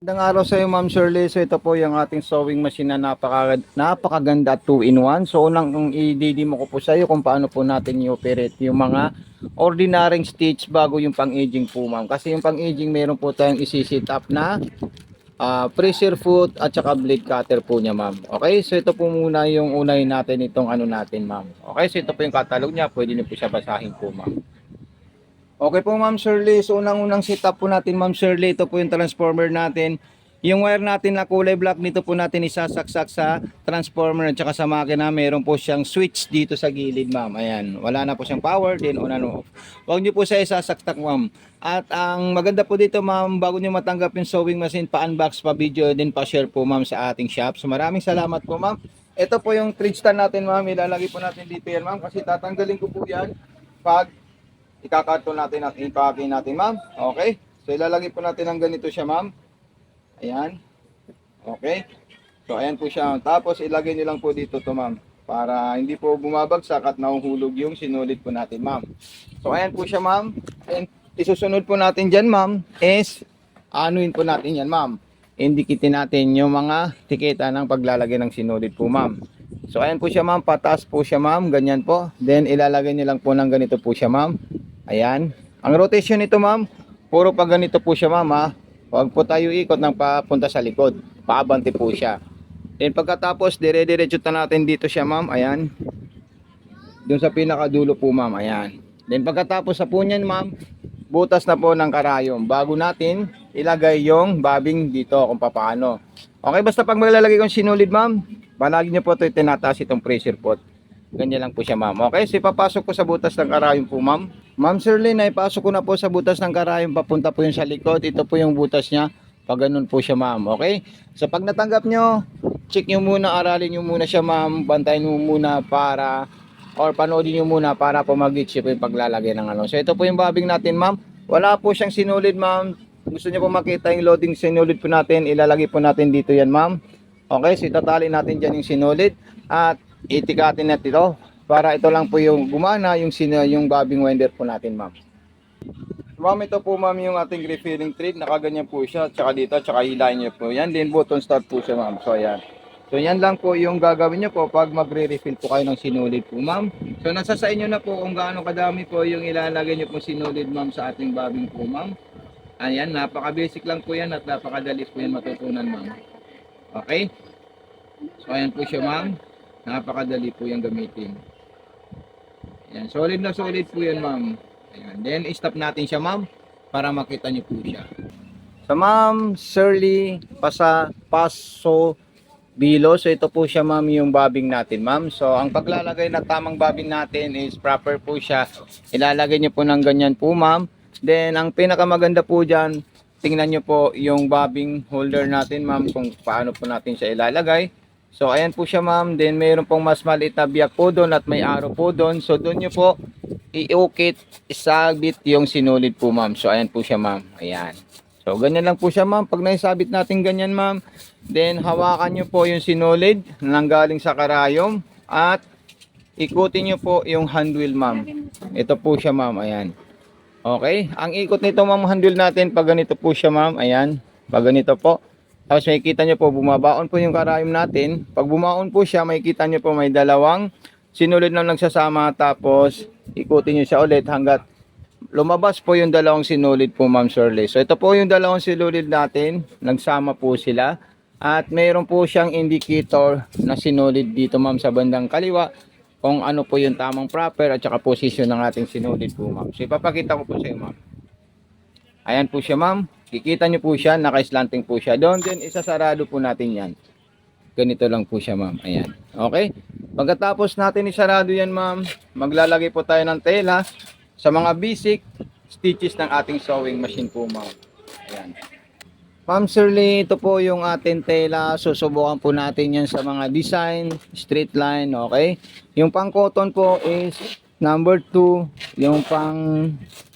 Magandang araw sa iyo, Ma'am Shirley. So ito po yung ating sewing machine na napakaganda at 2-in-1. So unang i-demo ko po sa iyo kung paano po natin i-operate yung mga ordinaryong stitch bago yung pang-aging po, ma'am. Kasi yung pang-aging meron po tayong isi-set up na pressure foot at saka blade cutter po niya, ma'am. Okay, so ito po muna yung unahin natin itong ano natin, ma'am. Okay, so ito po yung catalog niya. Pwede niyo po siya basahin po, ma'am. Okay po, Ma'am Shirley. So unang-unang setup po natin, Ma'am Shirley, ito po yung transformer natin. Yung wire natin na kulay black, nito po natin isasaksak sa transformer at saka sa makina. Meron po siyang switch dito sa gilid, ma'am. Ayan, wala na po siyang power, then on and off. Huwag niyo po siya isasaktak, ma'am. At ang maganda po dito, ma'am, bago niyo matanggap yung sewing machine, pa-unbox, pa-video, din pa-share po, ma'am, sa ating shop. So maraming salamat po, ma'am. Ito po yung thread stand natin, ma'am. Ilalagay po natin dito yan, ma'am, kasi tatanggalin ko po yan pag ikakarton natin at ipake natin, ma'am. Okay? So ilalagay po natin ng ganito siya, ma'am. Ayan. Okay? So ayan po siya. Tapos ilagay niyo lang po dito to, ma'am, para hindi po bumabagsak at nahuhulog yung sinulid po natin, ma'am. So ayan po siya, ma'am. And isusunod po natin diyan, ma'am, is anuin po natin yan, ma'am. Indikitin natin yung mga tiketa ng paglalagay ng sinulid po, ma'am. So ayan po siya, ma'am. Pataas po siya, ma'am. Ganyan po. Then ilalagay niyo lang po ng ganito po siya, ma'am. Ayan. Ang rotation nito, ma'am, puro pag ganito po siya, ma'am, ha. Huwag po tayo ikot ng papunta sa likod. Paabante po siya. Then pagkatapos, dire-diretso na natin dito siya, ma'am. Ayan. Doon sa pinakadulo po, ma'am. Ayan. Then pagkatapos sa po niyan, ma'am, butas na po ng karayom. Bago natin ilagay yung bobbing dito kung paano. Okay, basta pag maglalagay kong sinulid, ma'am, palagi niyo po ito itinataas itong pressure pot. Ganyan lang po siya, ma'am. Okay, so ipapasok ko sa butas ng karayom po, ma'am. Ma'am Shirley, ipasok ko na po sa butas ng karayom. Papunta po yung sa likod. Ito po yung butas niya. Pag ganun po siya, ma'am. Okay? So pag natanggap nyo, check nyo muna, aralin nyo muna siya, ma'am. Bantayin mo muna para, or panoodin nyo muna para po mag-itch po yung paglalagay ng ano. So ito po yung bobbing natin, ma'am. Wala po siyang sinulid, ma'am. Gusto nyo po makita yung loading sinulid po natin, ilalagay po natin dito yan, ma'am. Okay, so itatali natin dyan yung sinulid at itikatin natin ito para ito lang po yung gumana yung bobbing winder po natin, ma'am. Ma'am, ito po, ma'am, yung ating refilling thread. Nakaganyan po siya, tsaka dito, tsaka hilahin niyo po yan. Then button start po siya, ma'am. So ayan. So yan lang po yung gagawin niyo po pag magre-refill po kayo ng sinulid po, ma'am. So nasa sa inyo na po kung gaano kadami po yung ilalagay niyo po sinulid, ma'am, sa ating bobbing po, ma'am. Ayan, napaka-basic lang po yan at napakadali po yan matutunan, ma'am. Okay? So ayan po siya, ma'am. Napakadali po yung gamitin. Ayan, solid na solid po yan, ma'am. Ayan, then stop natin siya, ma'am, para makita niyo po siya. So ma'am Shirley Paso Bilo, so ito po siya, ma'am, yung bobbing natin, ma'am. So ang paglalagay na tamang bobbing natin is proper po siya. Ilalagay niyo po ng ganyan po, ma'am. Then ang pinakamaganda po diyan, tingnan niyo po yung bobbing holder natin, ma'am, kung paano po natin siya ilalagay. So ayan po siya, ma'am. Then mayroon pong mas maliit na biyak po doon at may arrow po doon. So doon niyo po iukit, isabit yung sinulid po, ma'am. So ayan po siya, ma'am. Ayan. So ganyan lang po siya, ma'am. Pag naisabit natin ganyan, ma'am, then hawakan niyo po yung sinulid nang galing sa karayom at ikutin niyo po yung handwheel, ma'am. Ito po siya, ma'am. Ayan. Okay. Ang ikot nito, ma'am, handwheel natin pag ganito po siya, ma'am. Ayan. Pag ganito po. Tapos makikita nyo po, bumabaon po yung karayom natin. Pag bumaon po siya, makikita nyo po may dalawang sinulid na nagsasama. Tapos ikutin nyo siya ulit hanggat lumabas po yung dalawang sinulid po, ma'am Shirley. So ito po yung dalawang sinulid natin. Nagsama po sila. At mayroon po siyang indicator na sinulid dito, ma'am, sa bandang kaliwa. Kung ano po yung tamang proper at saka position ng ating sinulid po, ma'am. So ipapakita ko po sa iyo, ma'am. Ayan po siya, ma'am. Kikita nyo po siya, naka-slanting po siya. Doon din, isasarado po natin yan. Ganito lang po siya, ma'am. Ayan. Okay? Pagkatapos natin isarado yan, ma'am, maglalagay po tayo ng tela sa mga basic stitches ng ating sewing machine po, ma'am. Ayan. Ma'am Shirley, ito po yung ating tela. Susubukan po natin yan sa mga design, straight line, okay? Yung pang cotton po is number 2. Yung pang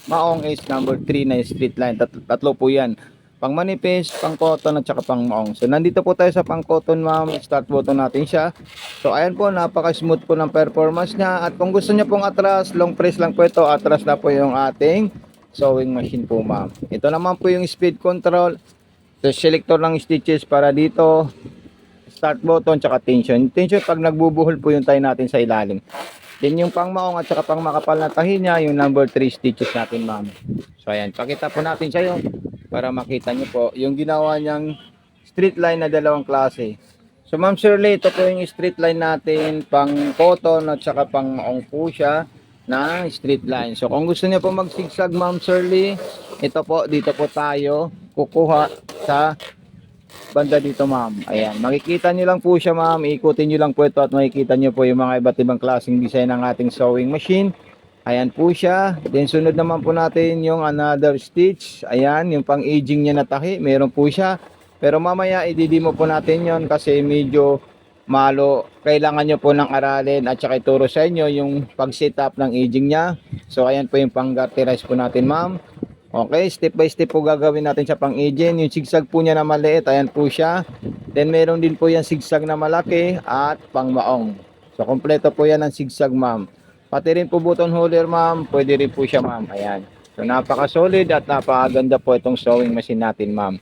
maong is number 3 na straight line. Tatlo po yan. Pang manipis, pang cotton at saka pang maong. So nandito po tayo sa pang cotton, ma'am. Start button natin siya. So ayan po, napaka-smooth po ng performance niya. At kung gusto niya pong atras, long press lang po ito. Atras na po yung ating sewing machine po, ma'am. Ito naman po yung speed control. So, selector ng stitches para dito, start button, tsaka tension. Tension pag nagbubuhol po yung tayo natin sa ilalim. Then yung pang maong at saka pang makapal na tahi niya, yung number 3 stitches natin, ma'am. So ayan, pakita po natin sa iyo para makita niyo po yung ginawa niyang straight line na dalawang klase. So ma'am Shirley, ito po yung straight line natin, pang cotton at saka pang maong po siya na straight line. So kung gusto niyo po magsigsag, ma'am Shirley, ito po, dito po tayo kukuha sa banda dito, ma'am. Ayan, makikita nyo lang po siya, ma'am. Ikutin nyo lang po ito at makikita nyo po yung mga iba't ibang klaseng design ng ating sewing machine. Ayan po siya. Then sunod naman po natin yung another stitch. Ayan, yung pang aging niya na tahi, meron po siya. Pero mamaya i-demo po natin yon kasi medyo malo. Kailangan nyo po ng aralin at saka ituro sa inyo yung pag-setup ng aging niya. So ayan po yung pang-garterize po natin, ma'am. Okay, step by step po gagawin natin sa pang-agent. Yung zigzag po niya na maliit, ayan po siya. Then meron din po yan zigzag na malaki at pang-maong. So kompleto po yan ang zigzag, ma'am. Pati rin po button holder, ma'am. Pwede rin po siya, ma'am. Ayan. So napaka-solid at napakaganda po itong sewing machine natin, ma'am.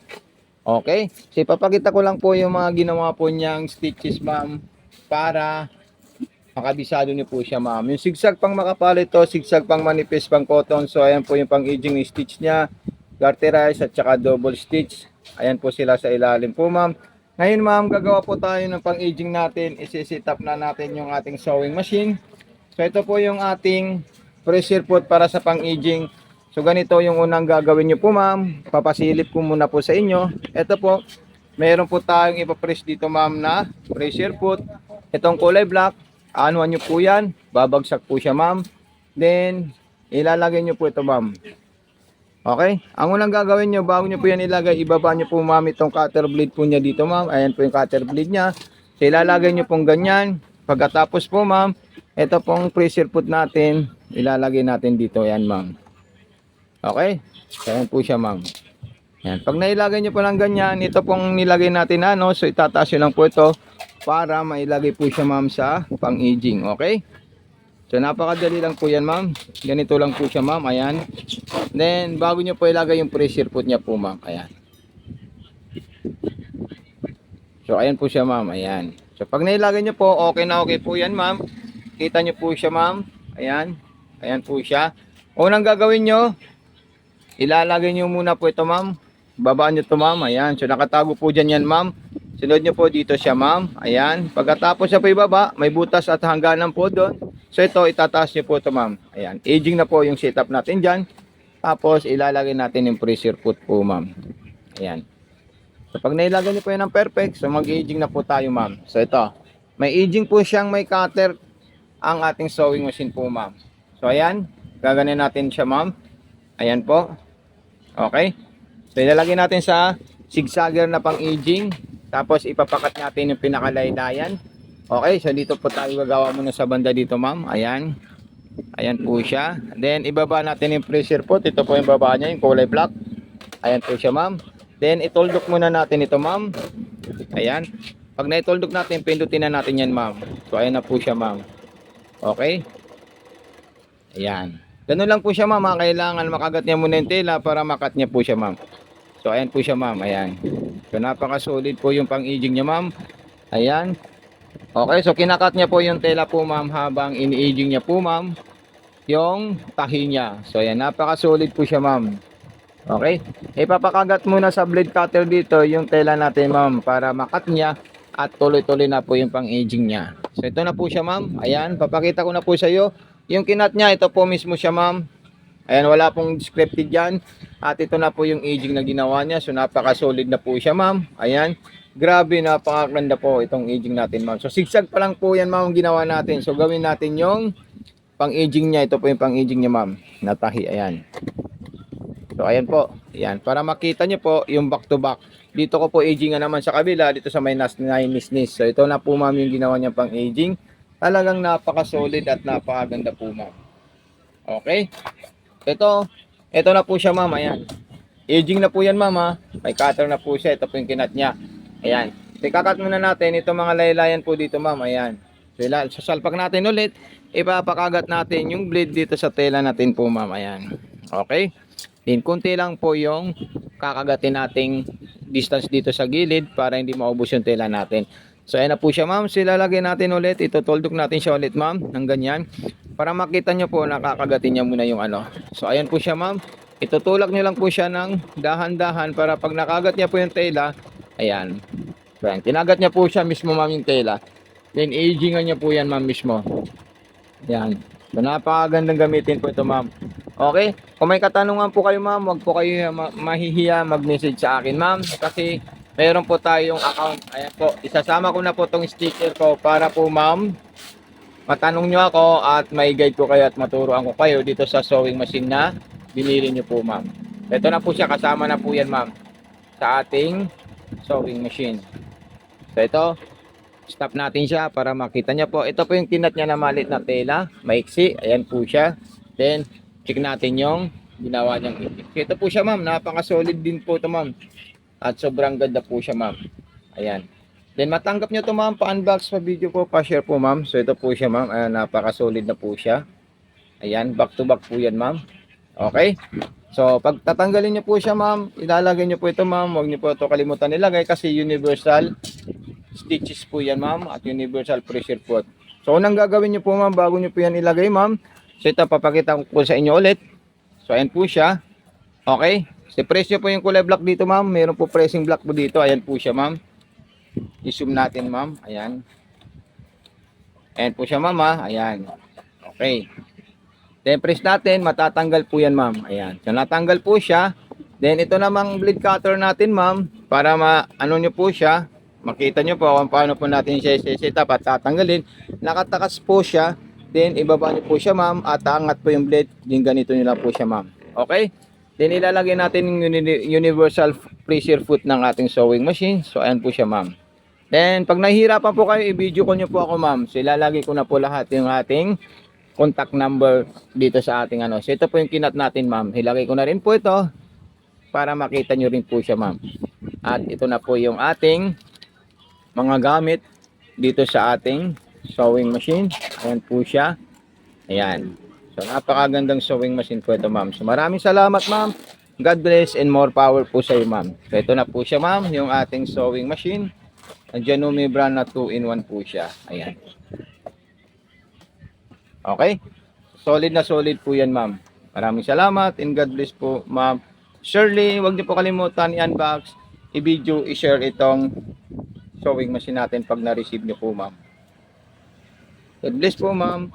Okay, so ipapakita ko lang po yung mga ginawa po niyang stitches, ma'am, para makabisado niyo po siya, ma'am. Yung zigzag pang makapal ito, zigzag pang manipis, pang cotton. So ayan po yung pang aging stitch niya, garterize at saka double stitch. Ayan po sila sa ilalim po, ma'am. Ngayon, ma'am, gagawa po tayo ng pang aging natin. Isi-set up na natin yung ating sewing machine. So ito po yung ating pressure foot para sa pang aging. So ganito yung unang gagawin niyo po, ma'am. Papasilip ko muna po sa inyo. Ito po, meron po tayong ipapress dito, ma'am, na pressure foot. Itong kulay black, anuhan nyo po yan, babagsak po siya, ma'am. Then, ilalagay nyo po ito, ma'am. Okay? Ang unang gagawin nyo, bago nyo po yan ilagay, ibaba nyo po, ma'am, itong cutter blade po niya dito, ma'am. Ayan po yung cutter blade niya. So, ilalagay nyo pong ganyan. Pagkatapos po, ma'am, ito pong pressure foot natin, ilalagay natin dito, ayan, ma'am. Okay? So, ayan po siya, ma'am. Ayan. Pag nailagay nyo po ng ganyan, ito pong nilagay natin, ano, so itataas nyo lang po ito para mailagay po siya, ma'am, sa pang-aging. Okay? So napakadali lang po yan, ma'am. Ganito lang po siya, ma'am. Ayan. Then bago nyo po ilagay yung pressure foot niya po, ma'am. Ayan. So ayan po siya, ma'am. Ayan. So pag nailagay nyo po, okay na okay po yan, ma'am. Kita nyo po siya, ma'am. Ayan. Ayan po siya. Unang gagawin nyo, ilalagay nyo muna po ito, ma'am. Babaan nyo ito, ma'am. Ayan. So nakatago po dyan yan, ma'am. Sunod nyo po dito siya, ma'am. Ayan. Pagkatapos siya po ibaba, may butas at hangganan po doon. So ito, itataas nyo po ito, ma'am. Ayan. Aging na po yung setup natin dyan. Tapos ilalagay natin yung pressure foot po, ma'am. Ayan. So pag nailagay nyo po yan ng perfect, so mag-aging na po tayo, ma'am. So ito, may aging po siyang may cutter ang ating sewing machine po, ma'am. So ayan, gaganin natin siya, ma'am. Ayan po. Okay. So ilalagay natin sa zigzagger na pang-aging. Tapos ipapakat natin yung pinakalaylayan. Okay, so dito po tayo gagawa muna sa banda dito, ma'am. Ayan. Ayan po siya. Then ibaba natin yung pressure foot. Ito po yung baba niya, yung kulay black. Ayan po siya, ma'am. Then ituldok muna natin ito, ma'am. Ayan. Pag naituldok natin, pindutin na natin yan, ma'am. So ayan na po siya, ma'am. Okay. Ayan. Ganun lang po siya, ma'am. Kailangan makagat niya muna yung tela para makat niya po siya, ma'am. So ayan po siya, ma'am. Ayan. So napaka-solid po yung pang-aging niya, ma'am. Ayan. Okay, so kinakat niya po yung tela po, ma'am, habang ini-aging niya po, ma'am, yung tahi niya. So ayan, napaka-solid po siya, ma'am. Okay? Ipapakagat muna sa blade cutter dito yung tela natin, ma'am, para makat niya at tuloy-tuloy na po yung pang-aging niya. So ito na po siya, ma'am. Ayan, papakita ko na po sa iyo. Yung kinat niya, ito po mismo siya, ma'am. Ayan, wala pong scripted yan. At ito na po yung aging na ginawa niya. So napaka-solid na po siya, ma'am. Ayan. Grabe, napakaganda po itong aging natin, ma'am. So zigzag pa lang po yan, ma'am, ginawa natin. So gawin natin yung pang-aging niya. Ito po yung pang-aging niya, ma'am. Natahi, ayan. So ayan po. Ayan. Para makita niyo po yung back to back. Dito ko po aging naman sa kabila. Dito sa may nisnis. So ito na po, ma'am, yung ginawa niya pang-aging. Talagang napaka-solid at napakaganda po, ma'am. Okay. Ito na po siya, ma'am. Ayan. Aging na po yan, ma'am, ha. May cutter na po siya. Ito po yung kinat niya. Ayan. So, ikakat muna natin itong mga laylayan po dito, ma'am. Ayan. So, sasalpak natin ulit. Ipapakagat natin yung blade dito sa tela natin po, ma'am. Ayan. Okay. Then, kunti lang po yung kakagatin nating distance dito sa gilid para hindi maubos yung tela natin. So ayan na po siya ma'am. So ilalagay natin ulit. Itutuldok natin siya ulit ma'am ng ganyan. Para makita nyo po nakakagatin niya muna yung ano. So ayan po siya ma'am. Itutulak nyo lang po siya ng dahan-dahan para pag nakagat niya po yung tela. Ayan. So ayan. Kinagat niya po siya mismo ma'am yung tela. Then agingan niya po yan ma'am mismo. Ayan. So napakagandang gamitin po ito ma'am. Okay? Kung may katanungan po kayo ma'am, wag po kayo mahihiya mag-message sa akin ma'am. Kasi meron po tayong account. Ayan po. Isasama ko na po tong sticker ko para po ma'am matanong nyo ako at may guide ko kayo at maturuan ko kayo dito sa sewing machine na binili nyo po ma'am. Ito na po siya. Kasama na po yan ma'am sa ating sewing machine. So ito, stop natin siya para makita niya po. Ito po yung kinat niya na malit na tela. Maiksi. Ayan po siya. Then, check natin yung ginawa niyang itik. Ito po siya ma'am. Napaka-solid din po ito ma'am. At sobrang ganda po siya ma'am. Ayan. Then matanggap nyo ito ma'am. Pa-unbox, pa-video po, pa-share po ma'am. So ito po siya ma'am. Ayan, napaka-solid na po siya. Ayan. Back to back po yan ma'am. Okay. So pag tatanggalin nyo po siya ma'am, ilalagay nyo po ito ma'am. Huwag nyo po ito kalimutan nilagay kasi universal stitches po yan ma'am. At universal pressure foot. So unang gagawin nyo po ma'am bago nyo po yan ilagay ma'am. So ito papakita ko po sa inyo ulit. So ayan po siya. Okay. Si presyo po yung kulay black dito ma'am. Meron po pressing black po dito. Ayan po siya ma'am. I-zoom natin ma'am. Ayan. Ayan po siya ma'am ha. Ayan. Okay. Then press natin. Matatanggal po yan ma'am. Ayan. So natanggal po siya. Then ito namang blade cutter natin ma'am. Para ano nyo po siya. Makita nyo po kung paano po natin siya set up at tatanggalin. Nakatakas po siya. Then ibaba nyo po siya ma'am. At aangat po yung blade. Then ganito nyo lang po siya ma'am. Okay. Then ilalagay natin yung universal pressure foot ng ating sewing machine. So ayan po siya ma'am. Then pag nahihirapan po kayo, i-video ko nyo po ako ma'am. So ilalagay ko na po lahat yung ating contact number dito sa ating ano. So ito po yung kinat natin ma'am. Ilagay ko na rin po ito para makita nyo rin po siya ma'am. At ito na po yung ating mga gamit dito sa ating sewing machine. Ayan po siya. Ayan. So napakagandang sewing machine po ito ma'am. So maraming salamat ma'am. God bless and more power po sa iyo ma'am. So ito na po siya ma'am, yung ating sewing machine. Ang Janome brand na 2-in-1 po siya. Ayan. Okay? Solid na solid po yan ma'am. Maraming salamat and God bless po ma'am. Surely, huwag niyo po kalimutan i-unbox, i-video, i-share itong sewing machine natin pag na-receive niyo po ma'am. God bless po ma'am.